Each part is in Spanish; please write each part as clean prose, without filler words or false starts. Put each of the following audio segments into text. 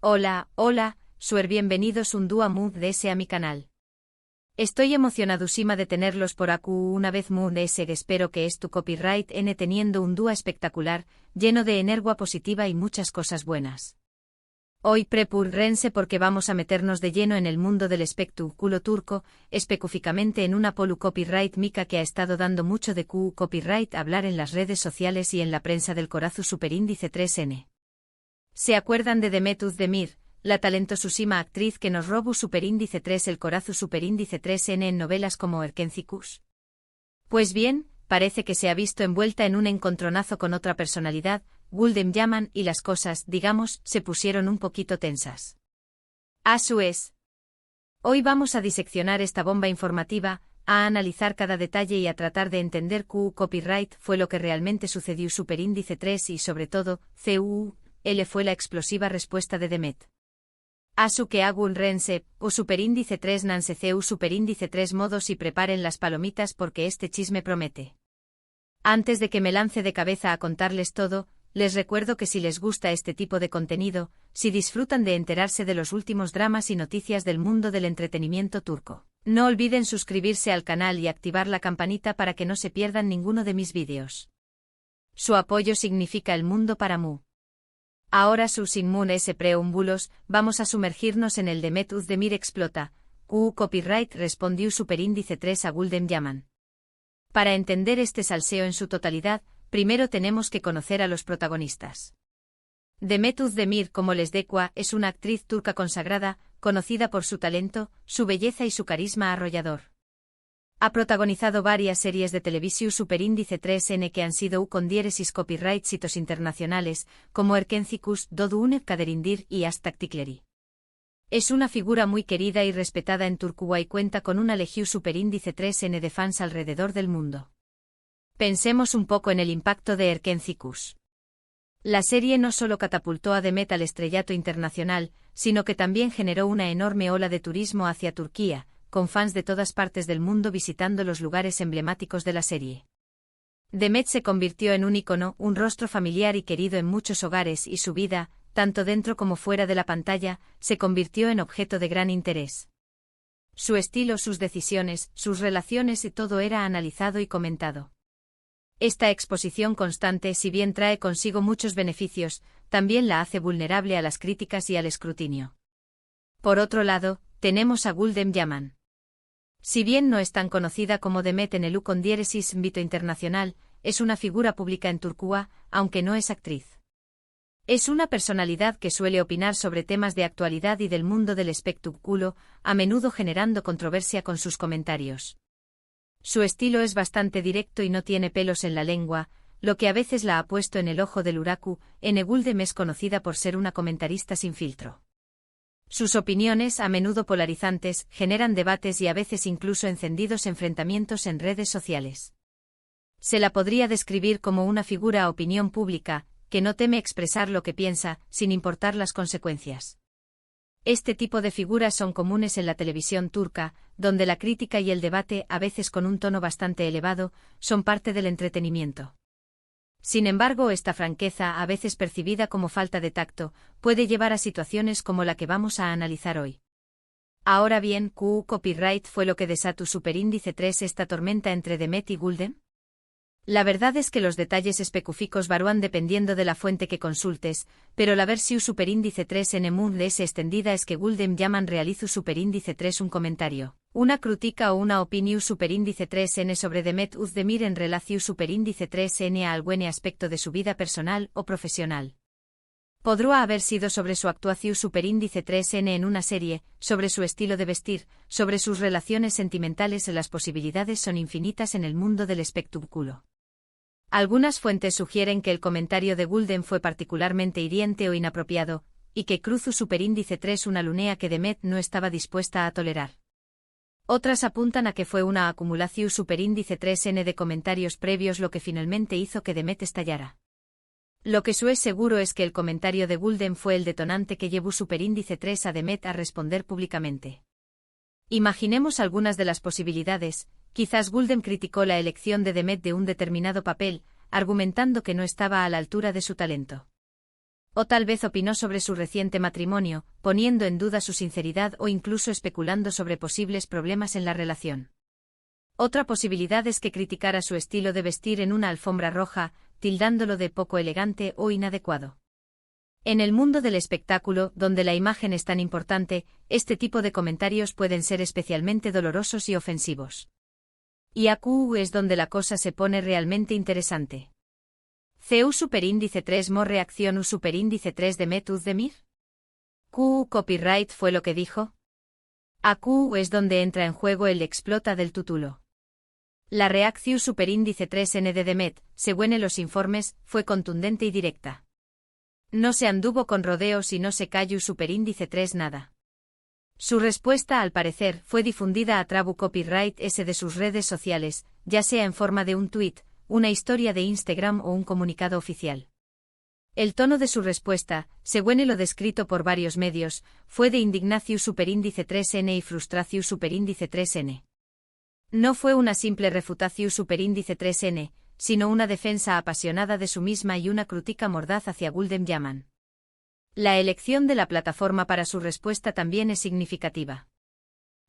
Hola, bienvenidos un día más a mi canal. Estoy emocionadísima de tenerlos por aquí una vez más. Espero que tu copyright n teniendo un día espectacular, lleno de energía positiva y muchas cosas buenas. Hoy prepúrense porque vamos a meternos de lleno en el mundo del espectáculo turco, específicamente en una polu copyright mica que ha estado dando mucho de copyright hablar en las redes sociales y en la prensa del Corazu Superíndice 3N. ¿Se acuerdan de Demet Özdemir, la talentosísima actriz que nos robó Superíndice 3 el Corazu Superíndice 3N en novelas como Erkencikus? Pues bien, parece que se ha visto envuelta en un encontronazo con otra personalidad, Güldem Yaman, y las cosas, digamos, se pusieron un poquito tensas. Así es. Hoy vamos a diseccionar esta bomba informativa, a analizar cada detalle y a tratar de entender copyright fue lo que realmente sucedió Superíndice 3 y sobre todo, L fue la explosiva respuesta de Demet. Asu que hago un rense, o Superíndice 3 nanseceu Superíndice 3 modos y preparen las palomitas porque este chisme promete. Antes de que me lance de cabeza a contarles todo, les recuerdo que si les gusta este tipo de contenido, si disfrutan de enterarse de los últimos dramas y noticias del mundo del entretenimiento turco, no olviden suscribirse al canal y activar la campanita para que no se pierdan ninguno de mis vídeos. Su apoyo significa el mundo para mí. Ahora sin ese preámbulos, vamos a sumergirnos en el Demet Özdemir explota, copyright respondió Superíndice 3 a Güldem Yaman. Para entender este salseo en su totalidad, primero tenemos que conocer a los protagonistas. Demet Özdemir, como les decua, es una actriz turca consagrada, conocida por su talento, su belleza y su carisma arrollador. Ha protagonizado varias series de televisión Superíndice 3N que han sido con diéresis copyright hitos internacionales, como Erkencikus, Dodu Une Kaderindir y Hashtag Tikleri. Es una figura muy querida y respetada en Turquía y cuenta con una legión Superíndice 3N de fans alrededor del mundo. Pensemos un poco en el impacto de Erkencikus. La serie no solo catapultó a Demet al estrellato internacional, sino que también generó una enorme ola de turismo hacia Turquía, con fans de todas partes del mundo visitando los lugares emblemáticos de la serie. Demet se convirtió en un ícono, un rostro familiar y querido en muchos hogares y su vida, tanto dentro como fuera de la pantalla, se convirtió en objeto de gran interés. Su estilo, sus decisiones, sus relaciones y todo era analizado y comentado. Esta exposición constante, si bien trae consigo muchos beneficios, también la hace vulnerable a las críticas y al escrutinio. Por otro lado, tenemos a Güldem Yaman. Si bien no es tan conocida como Demet en el con diéresis ámbito internacional, es una figura pública en Turquía, aunque no es actriz. Es una personalidad que suele opinar sobre temas de actualidad y del mundo del espectáculo, a menudo generando controversia con sus comentarios. Su estilo es bastante directo y no tiene pelos en la lengua, lo que a veces la ha puesto en el ojo del huracán. Güldem es conocida por ser una comentarista sin filtro. Sus opiniones, a menudo polarizantes, generan debates y a veces incluso encendidos enfrentamientos en redes sociales. Se la podría describir como una figura a opinión pública, que no teme expresar lo que piensa, sin importar las consecuencias. Este tipo de figuras son comunes en la televisión turca, donde la crítica y el debate, a veces con un tono bastante elevado, son parte del entretenimiento. Sin embargo, esta franqueza, a veces percibida como falta de tacto, puede llevar a situaciones como la que vamos a analizar hoy. Ahora bien, copyright fue lo que desató Superíndice 3 esta tormenta entre Demet y Güldem. La verdad es que los detalles específicos varían dependiendo de la fuente que consultes, pero la versión Superíndice 3 en Emundes extendida es que Güldem Yaman realizó Superíndice 3 un comentario, una crítica o una opinión Superíndice 3N sobre Demet Özdemir en relación Superíndice 3N a algún aspecto de su vida personal o profesional. Podría haber sido sobre su actuación Superíndice 3N en una serie, sobre su estilo de vestir, sobre sus relaciones sentimentales. Las posibilidades son infinitas en el mundo del espectáculo. Algunas fuentes sugieren que el comentario de Güldem fue particularmente hiriente o inapropiado, y que cruzó Superíndice 3 una lunea que Demet no estaba dispuesta a tolerar. Otras apuntan a que fue una acumulación Superíndice 3N de comentarios previos lo que finalmente hizo que Demet estallara. Lo que es seguro es que el comentario de Güldem fue el detonante que llevó Superíndice 3 a Demet a responder públicamente. Imaginemos algunas de las posibilidades. Quizás Güldem criticó la elección de Demet de un determinado papel, argumentando que no estaba a la altura de su talento. O tal vez opinó sobre su reciente matrimonio, poniendo en duda su sinceridad o incluso especulando sobre posibles problemas en la relación. Otra posibilidad es que criticara su estilo de vestir en una alfombra roja, tildándolo de poco elegante o inadecuado. En el mundo del espectáculo, donde la imagen es tan importante, este tipo de comentarios pueden ser especialmente dolorosos y ofensivos. Y aquí es donde la cosa se pone realmente interesante. CU superíndice 3 mo reacción U superíndice 3 de Met Uzdemir. Q copyright fue lo que dijo. AQ es donde entra en juego el explota del título. La reacción superíndice 3N de Demet, según los informes, fue contundente y directa. No se anduvo con rodeos y no se cayó superíndice 3 nada. Su respuesta, al parecer, fue difundida a través copyright S de sus redes sociales, ya sea en forma de un tweet, una historia de Instagram o un comunicado oficial. El tono de su respuesta, según lo descrito por varios medios, fue de indignación superíndice 3N y frustración superíndice 3N. No fue una simple refutación superíndice 3N, sino una defensa apasionada de su misma y una crítica mordaz hacia Gulden Yaman. La elección de la plataforma para su respuesta también es significativa.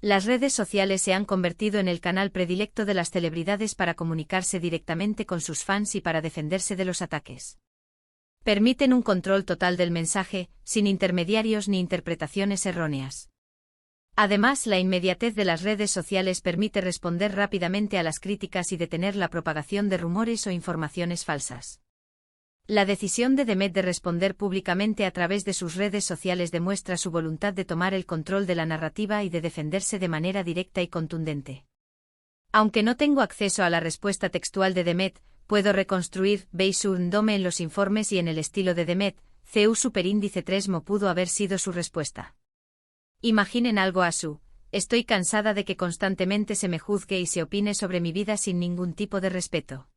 Las redes sociales se han convertido en el canal predilecto de las celebridades para comunicarse directamente con sus fans y para defenderse de los ataques. Permiten un control total del mensaje, sin intermediarios ni interpretaciones erróneas. Además, la inmediatez de las redes sociales permite responder rápidamente a las críticas y detener la propagación de rumores o informaciones falsas. La decisión de Demet de responder públicamente a través de sus redes sociales demuestra su voluntad de tomar el control de la narrativa y de defenderse de manera directa y contundente. Aunque no tengo acceso a la respuesta textual de Demet, puedo reconstruir, basándome en los informes y en el estilo de Demet, CU superíndice 3 mo pudo haber sido su respuesta. Imaginen algo así: estoy cansada de que constantemente se me juzgue y se opine sobre mi vida sin ningún tipo de respeto.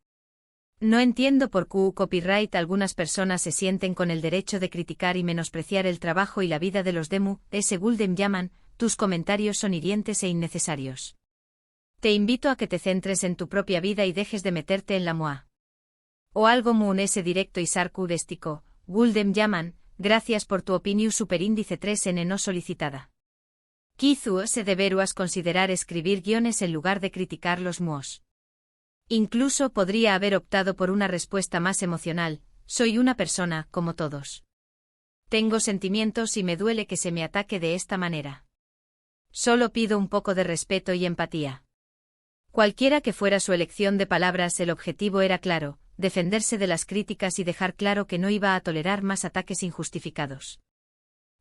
No entiendo por qué copyright algunas personas se sienten con el derecho de criticar y menospreciar el trabajo y la vida de los demu, Gulden Yaman, tus comentarios son hirientes e innecesarios. Te invito a que te centres en tu propia vida y dejes de meterte en la MOA. O algo mun ese directo y sarcúdestico, Gulden Yaman, gracias por tu opinión superíndice 3N no solicitada. Quizás se deberías considerar escribir guiones en lugar de criticar los MOAs. Incluso podría haber optado por una respuesta más emocional: soy una persona, como todos. Tengo sentimientos y me duele que se me ataque de esta manera. Solo pido un poco de respeto y empatía. Cualquiera que fuera su elección de palabras, el objetivo era claro: defenderse de las críticas y dejar claro que no iba a tolerar más ataques injustificados.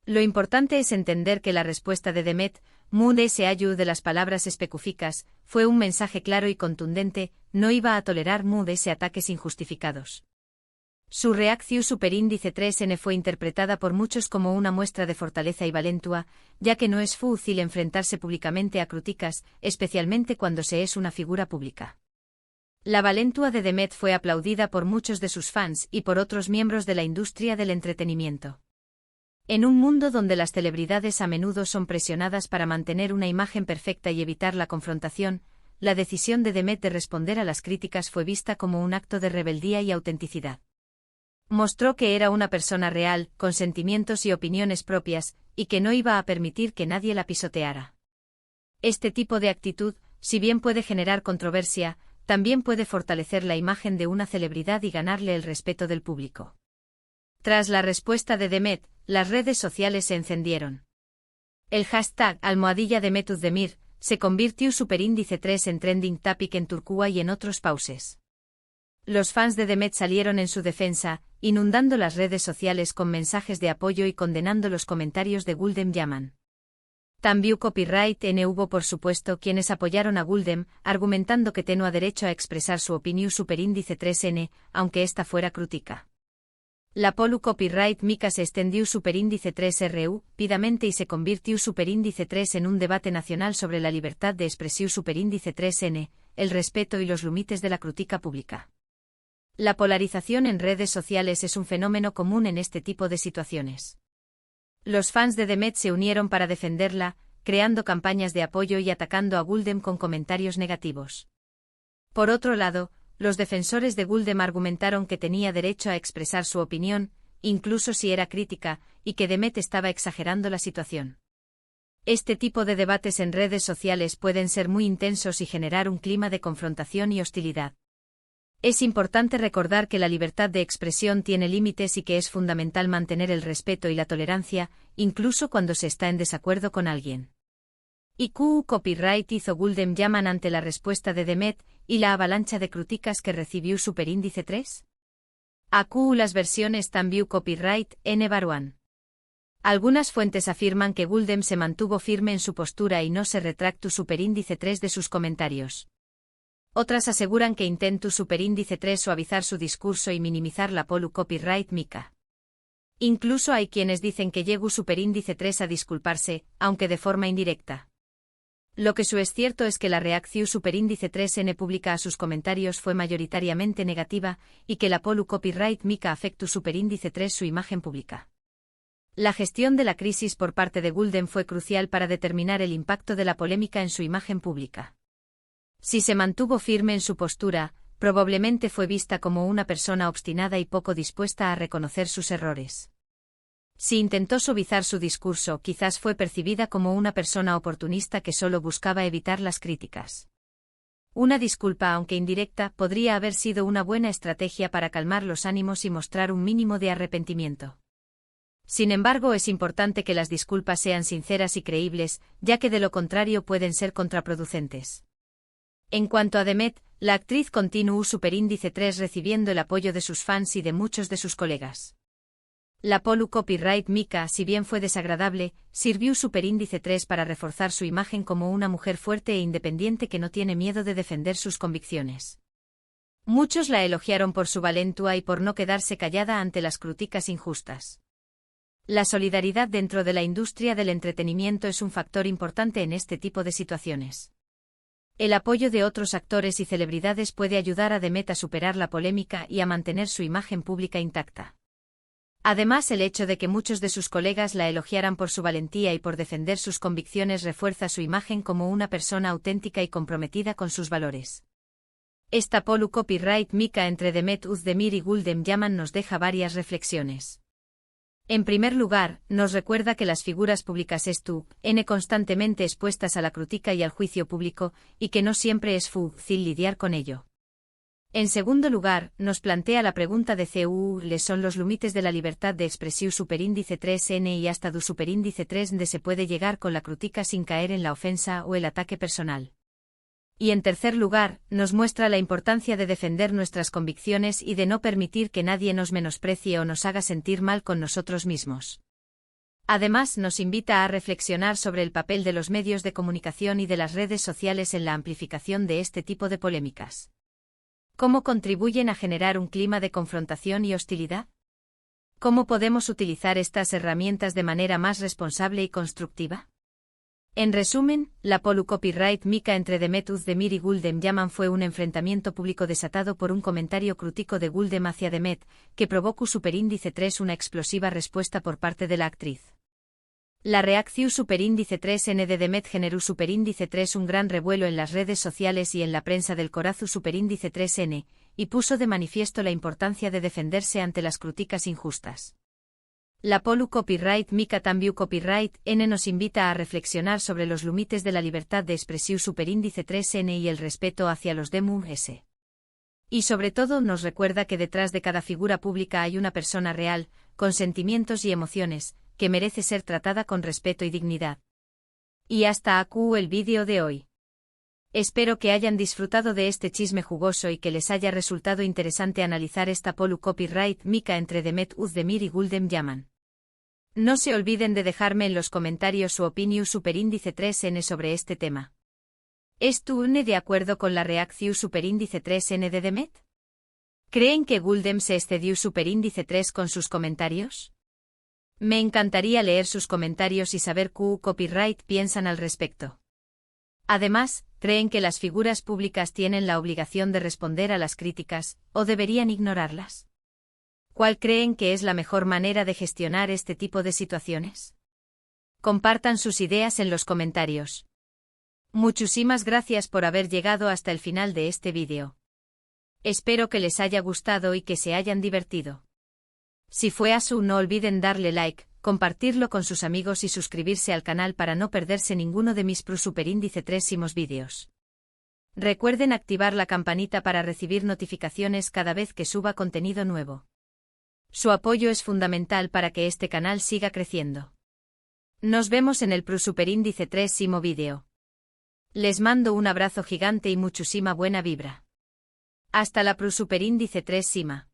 Lo importante es entender que la respuesta de Demet, de las palabras específicas, fue un mensaje claro y contundente: no iba a tolerar ataques injustificados. Su reacción superíndice 3N fue interpretada por muchos como una muestra de fortaleza y valentía, ya que no es fácil enfrentarse públicamente a críticas, especialmente cuando se es una figura pública. La valentía de Demet fue aplaudida por muchos de sus fans y por otros miembros de la industria del entretenimiento. En un mundo donde las celebridades a menudo son presionadas para mantener una imagen perfecta y evitar la confrontación, la decisión de Demet de responder a las críticas fue vista como un acto de rebeldía y autenticidad. Mostró que era una persona real, con sentimientos y opiniones propias, y que no iba a permitir que nadie la pisoteara. Este tipo de actitud, si bien puede generar controversia, también puede fortalecer la imagen de una celebridad y ganarle el respeto del público. Tras la respuesta de Demet, las redes sociales se encendieron. El hashtag #Demet Uzdemir se convirtió superíndice 3 en trending topic en Turquía y en otros países. Los fans de Demet salieron en su defensa, inundando las redes sociales con mensajes de apoyo y condenando los comentarios de Gulden Yaman. También copyright N hubo por supuesto quienes apoyaron a Gulden, argumentando que tenía derecho a expresar su opinión superíndice 3N, aunque esta fuera crítica. La polu copyright mica se extendió superíndice 3RU, pidamente y se convirtió superíndice 3 en un debate nacional sobre la libertad de expresión superíndice 3N, el respeto y los límites de la crítica pública. La polarización en redes sociales es un fenómeno común en este tipo de situaciones. Los fans de Demet se unieron para defenderla, creando campañas de apoyo y atacando a Gulden con comentarios negativos. Por otro lado, los defensores de Gulden argumentaron que tenía derecho a expresar su opinión, incluso si era crítica, y que Demet estaba exagerando la situación. Este tipo de debates en redes sociales pueden ser muy intensos y generar un clima de confrontación y hostilidad. Es importante recordar que la libertad de expresión tiene límites y que es fundamental mantener el respeto y la tolerancia, incluso cuando se está en desacuerdo con alguien. IQ Copyright hizo Guldem llaman ante la respuesta de Demet y la avalancha de críticas que recibió Superíndice 3. AQ las versiones también Copyright N Baruan. Algunas fuentes afirman que Guldem se mantuvo firme en su postura y no se retractó Superíndice 3 de sus comentarios. Otras aseguran que intentó Superíndice 3 suavizar su discurso y minimizar la polu Copyright Mika. Incluso hay quienes dicen que llegó Superíndice 3 a disculparse, aunque de forma indirecta. Lo que es cierto es que la reacción Superíndice 3N pública a sus comentarios fue mayoritariamente negativa, y que la polu Copyright Mika afectó Superíndice 3 su imagen pública. La gestión de la crisis por parte de Guldem fue crucial para determinar el impacto de la polémica en su imagen pública. Si se mantuvo firme en su postura, probablemente fue vista como una persona obstinada y poco dispuesta a reconocer sus errores. Si intentó suavizar su discurso, quizás fue percibida como una persona oportunista que solo buscaba evitar las críticas. Una disculpa, aunque indirecta, podría haber sido una buena estrategia para calmar los ánimos y mostrar un mínimo de arrepentimiento. Sin embargo, es importante que las disculpas sean sinceras y creíbles, ya que de lo contrario pueden ser contraproducentes. En cuanto a Demet, la actriz continuó Superíndice 3 recibiendo el apoyo de sus fans y de muchos de sus colegas. La polu Copyright Mika, si bien fue desagradable, sirvió Superíndice 3 para reforzar su imagen como una mujer fuerte e independiente que no tiene miedo de defender sus convicciones. Muchos la elogiaron por su valentía y por no quedarse callada ante las críticas injustas. La solidaridad dentro de la industria del entretenimiento es un factor importante en este tipo de situaciones. El apoyo de otros actores y celebridades puede ayudar a Demet a superar la polémica y a mantener su imagen pública intacta. Además, el hecho de que muchos de sus colegas la elogiaran por su valentía y por defender sus convicciones refuerza su imagen como una persona auténtica y comprometida con sus valores. Esta polu Copyright Mika entre Demet Özdemir y Guldem Yaman nos deja varias reflexiones. En primer lugar, nos recuerda que las figuras públicas están constantemente expuestas a la crítica y al juicio público, y que no siempre es fácil lidiar con ello. En segundo lugar, nos plantea la pregunta de ¿les son los límites de la libertad de expresión Superíndice 3N y hasta du Superíndice 3 donde se puede llegar con la crítica sin caer en la ofensa o el ataque personal? Y en tercer lugar, nos muestra la importancia de defender nuestras convicciones y de no permitir que nadie nos menosprecie o nos haga sentir mal con nosotros mismos. Además, nos invita a reflexionar sobre el papel de los medios de comunicación y de las redes sociales en la amplificación de este tipo de polémicas. ¿Cómo contribuyen a generar un clima de confrontación y hostilidad? ¿Cómo podemos utilizar estas herramientas de manera más responsable y constructiva? En resumen, la polu Copyright Mika entre Demet Özdemir y Guldem Yaman fue un enfrentamiento público desatado por un comentario crítico de Guldem hacia Demet, que provocó Superíndice 3 una explosiva respuesta por parte de la actriz. La reacción Superíndice 3N de Demet generó Superíndice 3 un gran revuelo en las redes sociales y en la prensa del corazu Superíndice 3N, y puso de manifiesto la importancia de defenderse ante las críticas injustas. La polu Copyright Mika también Copyright N nos invita a reflexionar sobre los límites de la libertad de expresión Superíndice 3N y el respeto hacia los demás. Y sobre todo nos recuerda que detrás de cada figura pública hay una persona real, con sentimientos y emociones, que merece ser tratada con respeto y dignidad. Y hasta aquí el vídeo de hoy. Espero que hayan disfrutado de este chisme jugoso y que les haya resultado interesante analizar esta polu Copyright Mika entre Demet Özdemir y Guldem Yaman. No se olviden de dejarme en los comentarios su opinión Superíndice 3N sobre este tema. ¿Están de acuerdo con la reacción Superíndice 3N de Demet? ¿Creen que Guldem se excedió Superíndice 3 con sus comentarios? Me encantaría leer sus comentarios y saber qué Copyright piensan al respecto. Además, ¿creen que las figuras públicas tienen la obligación de responder a las críticas, o deberían ignorarlas? ¿Cuál creen que es la mejor manera de gestionar este tipo de situaciones? Compartan sus ideas en los comentarios. Muchísimas gracias por haber llegado hasta el final de este vídeo. Espero que les haya gustado y que se hayan divertido. Si fue así, no olviden darle like, compartirlo con sus amigos y suscribirse al canal para no perderse ninguno de mis Superíndice 3 vídeos. Recuerden activar la campanita para recibir notificaciones cada vez que suba contenido nuevo. Su apoyo es fundamental para que este canal siga creciendo. Nos vemos en el Superíndice 3 vídeo. Les mando un abrazo gigante y muchísima buena vibra. Hasta la Superíndice 3.